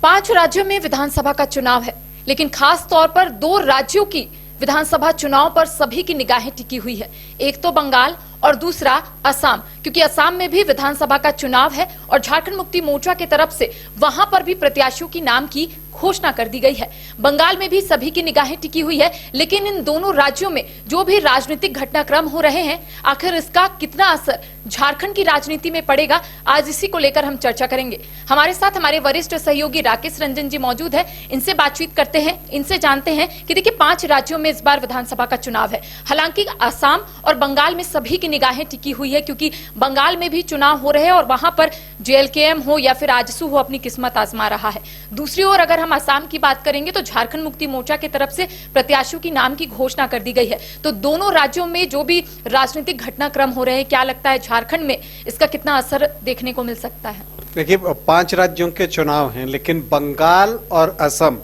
5 राज्यों में विधानसभा का चुनाव है, लेकिन खास तौर पर 2 राज्यों की विधानसभा चुनाव पर सभी की निगाहें टिकी हुई है। एक तो बंगाल और दूसरा असम, क्योंकि असम में भी विधानसभा का चुनाव है और झारखंड मुक्ति मोर्चा की तरफ से वहां पर भी प्रत्याशियों की नाम की घोषणा कर दी गई है। बंगाल में भी सभी की निगाहें टिकी हुई है, लेकिन इन दोनों राज्यों में जो भी राजनीतिक घटनाक्रम हो रहे हैं, आखिर इसका कितना असर झारखंड की राजनीति में पड़ेगा, आज इसी को लेकर हम चर्चा करेंगे। हमारे साथ हमारे वरिष्ठ सहयोगी राकेश रंजन जी मौजूद है, इनसे बातचीत करते हैं, इनसे जानते हैं कि देखिए 5 राज्यों में इस बार विधानसभा का चुनाव है। हालांकि असम और बंगाल में सभी की निगाहें टिकी हुई है, क्योंकि बंगाल में भी चुनाव हो रहे हैं और वहां पर जेएलकेएम हो या फिर आजसू हो अपनी किस्मत आजमा रहा है। दूसरी ओर अगर हम असम की बात करेंगे तो झारखंड मुक्ति मोर्चा की तरफ से प्रत्याशियों की नाम की घोषणा कर दी गई है। तो दोनों राज्यों में जो भी राजनीतिक घटनाक्रम हो रहे हैं, क्या लगता है झारखंड में इसका कितना असर देखने को मिल सकता है? देखिए 5 राज्यों के चुनाव हैं, लेकिन बंगाल और असम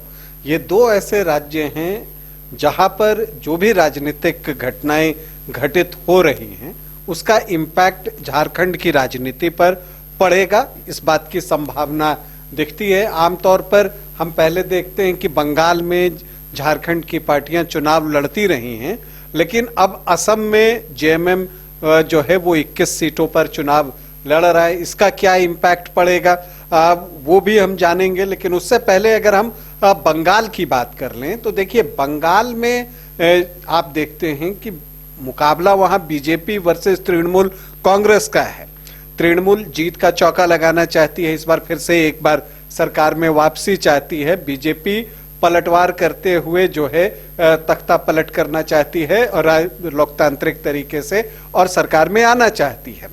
ये 2 ऐसे राज्य हैं जहां पर जो भी राजनीतिक घटनाएं घटित हो रही हैं उसका इम्पैक्ट झारखंड की राजनीति पर पड़ेगा, इस बात की संभावना दिखती है। आमतौर पर हम पहले देखते हैं कि बंगाल में झारखंड की पार्टियां चुनाव लड़ती रही हैं, लेकिन अब असम में जेएमएम जो है वो 21 सीटों पर चुनाव लड़ रहा है। इसका क्या इम्पैक्ट पड़ेगा वो भी हम जानेंगे, लेकिन उससे पहले अगर हम बंगाल की बात कर लें तो देखिए बंगाल में आप देखते हैं कि मुकाबला वहां बीजेपी वर्सेस तृणमूल कांग्रेस का है। तृणमूल जीत का चौका लगाना चाहती है, इस बार फिर से एक बार सरकार में वापसी चाहती है। बीजेपी पलटवार करते हुए जो है तख्ता पलट करना चाहती है और लोकतांत्रिक तरीके से और सरकार में आना चाहती है।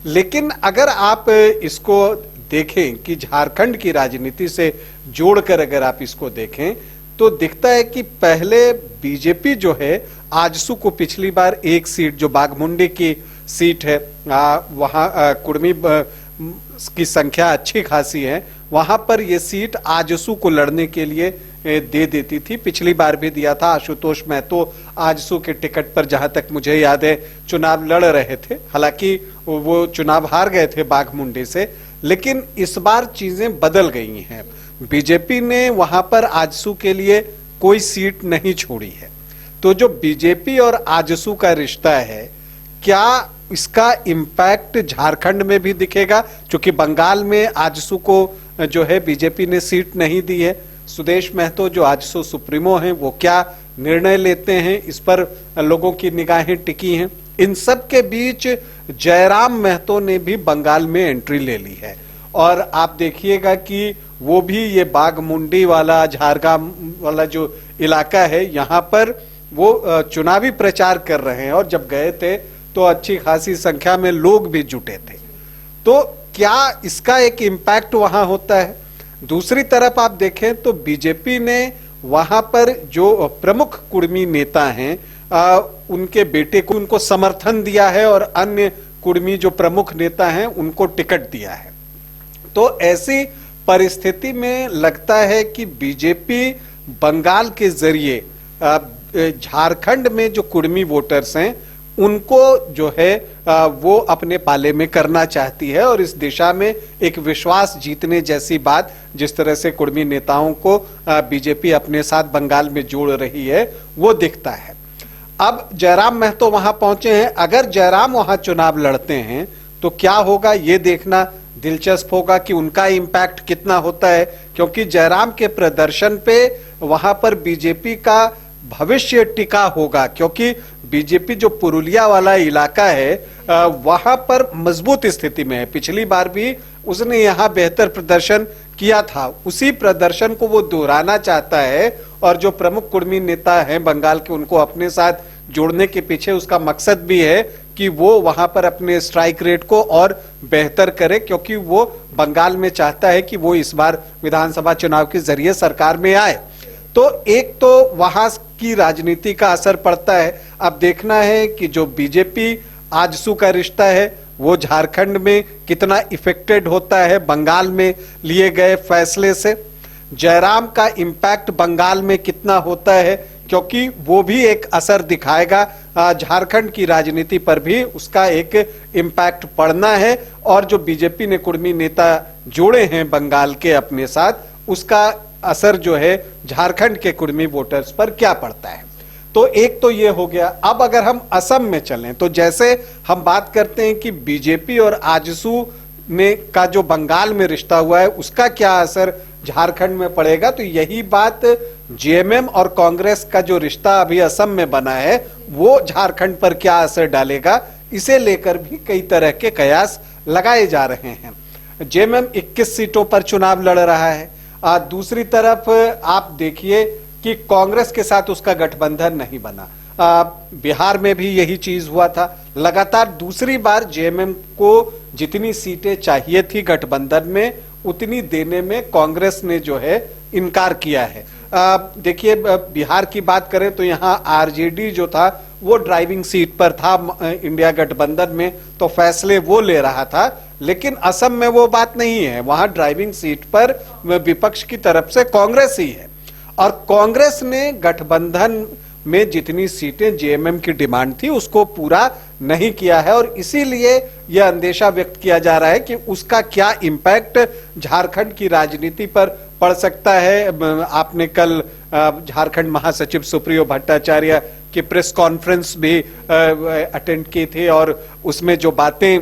लेकिन अगर आप इसको देखें कि झारखंड की राजनीति से जोड़कर अगर आप इसको देखें तो दिखता है कि पहले बीजेपी जो है आजसू को पिछली बार 1 सीट जो बाघमुंडी की सीट है वहां कुर्मी की संख्या अच्छी खासी है, वहां पर ये सीट आजसू को लड़ने के लिए दे देती थी। पिछली बार भी दिया था। आशुतोष महतो आजसू के टिकट पर जहां तक मुझे याद है चुनाव लड़ रहे थे, हालांकि वो चुनाव हार गए थे बाघमुंडी से। लेकिन इस बार चीजें बदल गई हैं। बीजेपी ने वहां पर आजसू के लिए कोई सीट नहीं छोड़ी है। तो जो बीजेपी और आजसू का रिश्ता है, क्या इसका इम्पैक्ट झारखंड में भी दिखेगा? क्योंकि बंगाल में आजसू को जो है बीजेपी ने सीट नहीं दी है। सुदेश महतो जो आजसू सुप्रीमो हैं वो क्या निर्णय लेते हैं, इस पर लोगों की निगाहें टिकी हैं। इन सब के बीच जयराम महतो ने भी बंगाल में एंट्री ले ली है और आप देखिएगा कि वो भी ये बाघमुंडी वाला झारग्राम वाला जो इलाका है यहाँ पर वो चुनावी प्रचार कर रहे हैं और जब गए थे तो अच्छी खासी संख्या में लोग भी जुटे थे। तो क्या इसका एक इम्पैक्ट वहां होता है? दूसरी तरफ आप देखें तो बीजेपी ने वहां पर जो प्रमुख कुर्मी नेता हैं उनके बेटे को उनको समर्थन दिया है और अन्य कुर्मी जो प्रमुख नेता हैं उनको टिकट दिया है। तो ऐसी परिस्थिति में लगता है कि बीजेपी बंगाल के जरिए झारखंड में जो कुर्मी वोटर्स हैं उनको जो है वो अपने पाले में करना चाहती है और इस दिशा में एक विश्वास जीतने जैसी बात जिस तरह से कुर्मी नेताओं को बीजेपी अपने साथ बंगाल में जोड़ रही है वो दिखता है। अब जयराम महतो वहां पहुंचे हैं। अगर जयराम वहां चुनाव लड़ते हैं तो क्या होगा ये देखना दिलचस्प होगा कि उनका इम्पैक्ट कितना होता है, क्योंकि जयराम के प्रदर्शन पे वहां पर बीजेपी का भविष्य टिका होगा। क्योंकि बीजेपी जो पुरुलिया वाला इलाका है वहां पर मजबूत स्थिति में है। पिछली बार भी उसने यहां बेहतर प्रदर्शन किया था, उसी प्रदर्शन को वो दोहराना चाहता है और जो प्रमुख कुर्मी नेता हैं बंगाल के उनको अपने साथ जोड़ने के पीछे उसका मकसद भी है कि वो वहां पर अपने स्ट्राइक रेट को और बेहतर करे, क्योंकि वो बंगाल में चाहता है कि वो इस बार विधानसभा चुनाव के जरिए सरकार में आए। तो एक तो वहां की राजनीति का असर पड़ता है। अब देखना है कि जो बीजेपी आजसू का रिश्ता है वो झारखंड में कितना इफेक्टेड होता है बंगाल में लिए गए फैसले से। जयराम का इम्पैक्ट बंगाल में कितना होता है, क्योंकि वो भी एक असर दिखाएगा। झारखंड की राजनीति पर भी उसका एक इम्पैक्ट पड़ना है और जो बीजेपी ने कुर्मी नेता जोड़े हैं बंगाल के अपने साथ उसका असर जो है झारखंड के कुर्मी वोटर्स पर क्या पड़ता है। तो एक तो ये हो गया। अब अगर हम असम में चलें तो जैसे हम बात करते हैं कि बीजेपी और आजसू में का जो बंगाल में रिश्ता हुआ है उसका क्या असर झारखंड में पड़ेगा, तो यही बात जेएमएम और कांग्रेस का जो रिश्ता अभी असम में बना है वो झारखंड पर क्या असर डालेगा, इसे लेकर भी कई तरह के कयास लगाए जा रहे हैं। जेएमएम 21 सीटों पर चुनाव लड़ रहा है। दूसरी तरफ आप देखिए कि कांग्रेस के साथ उसका गठबंधन नहीं बना। बिहार में भी यही चीज हुआ था। लगातार दूसरी बार जेएमएम को जितनी सीटें चाहिए थी गठबंधन में उतनी देने में कांग्रेस ने जो है इनकार किया है। देखिए बिहार की बात करें तो यहाँ आरजेडी जो था वो ड्राइविंग सीट पर था इंडिया गठबंधन में, तो फैसले वो ले रहा था। लेकिन असम में वो बात नहीं है, वहां ड्राइविंग सीट पर विपक्ष की तरफ से कांग्रेस ही है। और कांग्रेस ने गठबंधन में जितनी सीटें जेएमएम की डिमांड थी उसको पूरा नहीं किया है, और इसीलिए यह अंदेशा व्यक्त किया जा रहा है कि उसका क्या इंपैक्ट झारखंड की राजनीति पर पड़ सकता है। आपने कल झारखंड महासचिव सुप्रियो भट्टाचार्य की प्रेस कॉन्फ्रेंस भी अटेंड की थी और उसमें जो बातें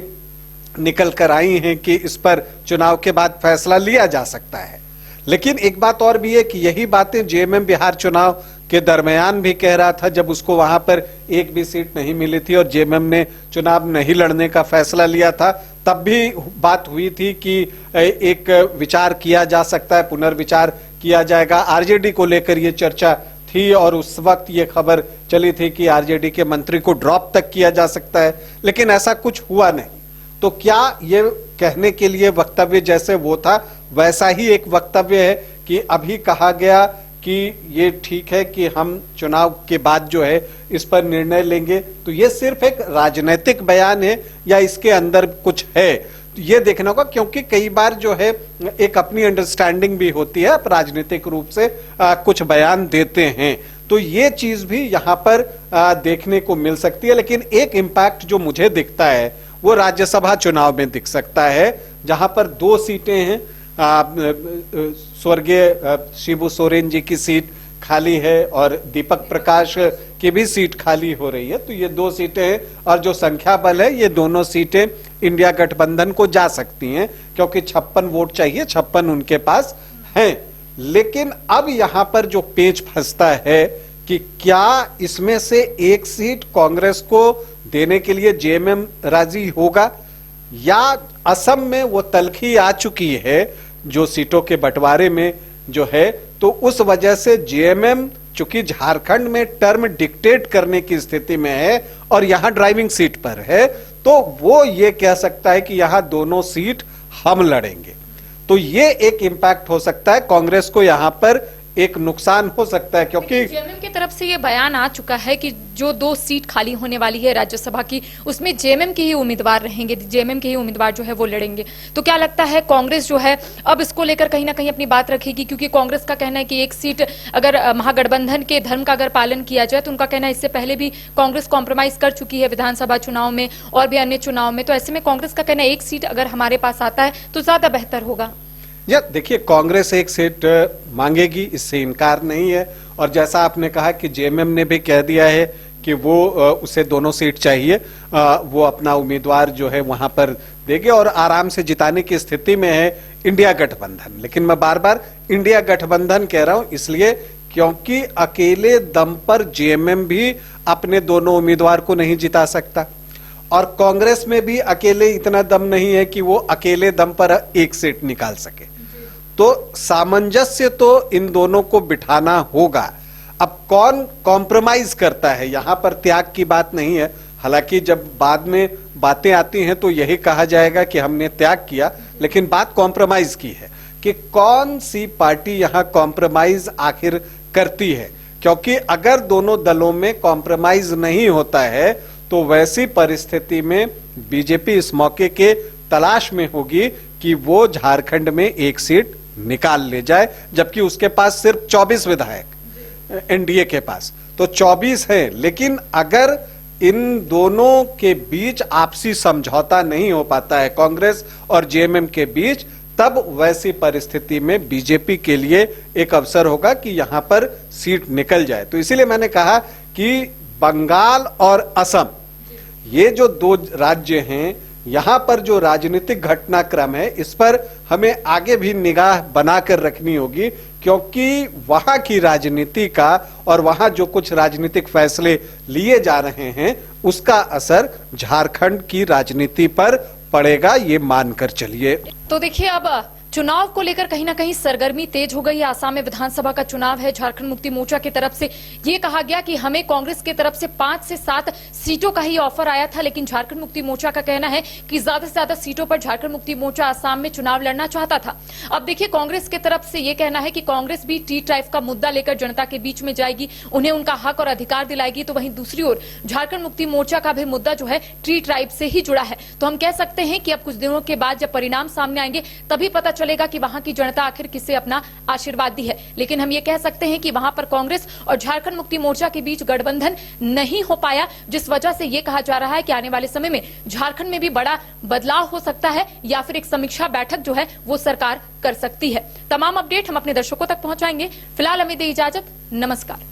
निकल कर आई हैं कि इस पर चुनाव के बाद फैसला लिया जा सकता है। लेकिन एक बात और भी है कि यही बातें जेएमएम बिहार चुनाव के दरमियान भी कह रहा था, जब उसको वहां पर एक भी सीट नहीं मिली थी और जेएमएम ने चुनाव नहीं लड़ने का फैसला लिया था, तब भी बात हुई थी कि एक विचार किया जा सकता है, पुनर्विचार किया जाएगा। आरजेडी को लेकर यह चर्चा थी और उस वक्त ये खबर चली थी कि आरजेडी के मंत्री को ड्रॉप तक किया जा सकता है, लेकिन ऐसा कुछ हुआ नहीं। तो क्या ये कहने के लिए वक्तव्य जैसे वो था वैसा ही एक वक्तव्य है कि अभी कहा गया कि ये ठीक है कि हम चुनाव के बाद जो है इस पर निर्णय लेंगे, तो ये सिर्फ एक राजनीतिक बयान है या इसके अंदर कुछ है, तो ये देखना होगा। क्योंकि कई बार जो है एक अपनी अंडरस्टैंडिंग भी होती है, आप राजनीतिक रूप से कुछ बयान देते हैं, तो ये चीज भी यहाँ पर देखने को मिल सकती है। लेकिन एक इम्पैक्ट जो मुझे दिखता है वो राज्यसभा चुनाव में दिख सकता है, जहां पर 2 सीटें हैं। स्वर्गीय शिबू सोरेन जी की सीट खाली है और दीपक प्रकाश की भी सीट खाली हो रही है, तो ये 2 सीटें हैं और जो संख्या बल है ये दोनों सीटें इंडिया गठबंधन को जा सकती हैं, क्योंकि 56 वोट चाहिए, 56 उनके पास हैं। लेकिन अब यहां पर जो पेच फंसता है कि क्या इसमें से एक सीट कांग्रेस को देने के लिए जेएमएम राजी होगा, या असम में वो तलखी आ चुकी है जो सीटों के बंटवारे में जो है, तो उस वजह से जेएमएम चूंकि झारखंड में टर्म डिक्टेट करने की स्थिति में है और यहां ड्राइविंग सीट पर है, तो वो ये कह सकता है कि यहां दोनों सीट हम लड़ेंगे। तो ये एक इंपैक्ट हो सकता है, कांग्रेस को यहां पर एक नुकसान हो सकता है, क्योंकि जेएमएम की तरफ से ये बयान आ चुका है कि जो 2 सीट खाली होने वाली है राज्यसभा की उसमें जेएमएम के ही उम्मीदवार रहेंगे, जेएमएम के ही उम्मीदवार जो है वो लड़ेंगे। तो क्या लगता है कांग्रेस जो है अब इसको लेकर कहीं ना कहीं अपनी बात रखेगी, क्योंकि कांग्रेस का कहना है कि एक सीट अगर महागठबंधन के धर्म का अगर पालन किया जाए तो उनका कहना है इससे पहले भी कांग्रेस कॉम्प्रोमाइज कर चुकी है विधानसभा चुनाव में और भी अन्य चुनाव में, तो ऐसे में कांग्रेस का कहना है एक सीट अगर हमारे पास आता है तो ज्यादा बेहतर होगा। या देखिए कांग्रेस एक सीट मांगेगी, इससे इनकार नहीं है, और जैसा आपने कहा कि जेएमएम ने भी कह दिया है कि वो उसे दोनों सीट चाहिए, वो अपना उम्मीदवार जो है वहां पर देंगे और आराम से जिताने की स्थिति में है इंडिया गठबंधन। लेकिन मैं बार बार इंडिया गठबंधन कह रहा हूं इसलिए क्योंकि अकेले दम पर जेएमएम भी अपने दोनों उम्मीदवार को नहीं जिता सकता, और कांग्रेस में भी अकेले इतना दम नहीं है कि वो अकेले दम पर एक सीट निकाल सके। तो सामंजस्य तो इन दोनों को बिठाना होगा। अब कौन कॉम्प्रोमाइज करता है, यहां पर त्याग की बात नहीं है। हालांकि जब बाद में बातें आती हैं तो यही कहा जाएगा कि हमने त्याग किया, लेकिन बात कॉम्प्रोमाइज की है कि कौन सी पार्टी यहां कॉम्प्रोमाइज आखिर करती है। क्योंकि अगर दोनों दलों में कॉम्प्रोमाइज नहीं होता है तो वैसी परिस्थिति में बीजेपी इस मौके के तलाश में होगी कि वो झारखंड में एक सीट निकाल ले जाए, जबकि उसके पास सिर्फ 24 विधायक एनडीए के पास तो 24 है। लेकिन अगर इन दोनों के बीच आपसी समझौता नहीं हो पाता है कांग्रेस और जेएमएम के बीच, तब वैसी परिस्थिति में बीजेपी के लिए एक अवसर होगा कि यहां पर सीट निकल जाए। तो इसीलिए मैंने कहा कि बंगाल और असम, ये जो दो राज्य हैं, यहां पर जो राजनीतिक घटनाक्रम है, इस पर हमें आगे भी निगाह बनाकर रखनी होगी, क्योंकि वहां की राजनीति का और वहां जो कुछ राजनीतिक फैसले लिए जा रहे हैं, उसका असर झारखंड की राजनीति पर पड़ेगा, ये मानकर चलिए। तो देखिए, अब चुनाव को लेकर कहीं ना कहीं सरगर्मी तेज हो गई है। आसाम में विधानसभा का चुनाव है। झारखंड मुक्ति मोर्चा की तरफ से ये कहा गया कि हमें कांग्रेस की तरफ से 5 से 7 सीटों का ही ऑफर आया था, लेकिन झारखंड मुक्ति मोर्चा का कहना है कि ज्यादा से ज्यादा सीटों पर झारखंड मुक्ति मोर्चा आसाम में चुनाव लड़ना चाहता था। अब देखिए, कांग्रेस की तरफ से ये कहना है कि कांग्रेस भी टी ट्राइब का मुद्दा लेकर जनता के बीच में जाएगी, उन्हें उनका हक और अधिकार दिलाएगी। तो वहीं दूसरी ओर झारखंड मुक्ति मोर्चा का भी मुद्दा जो है टी ट्राइब से ही जुड़ा है। तो हम कह सकते हैं कि अब कुछ दिनों के बाद जब परिणाम सामने आएंगे, तभी पता चलेगा कि वहां की जनता आखिर किसे अपना आशीर्वाद दी है। लेकिन हम ये कह सकते हैं कि वहां पर कांग्रेस और झारखंड मुक्ति मोर्चा के बीच गठबंधन नहीं हो पाया, जिस वजह से ये कहा जा रहा है कि आने वाले समय में झारखंड में भी बड़ा बदलाव हो सकता है, या फिर एक समीक्षा बैठक जो है वो सरकार कर सकती है। तमाम अपडेट हम अपने दर्शकों तक पहुंचाएंगे। फिलहाल हमें दे इजाजत, नमस्कार।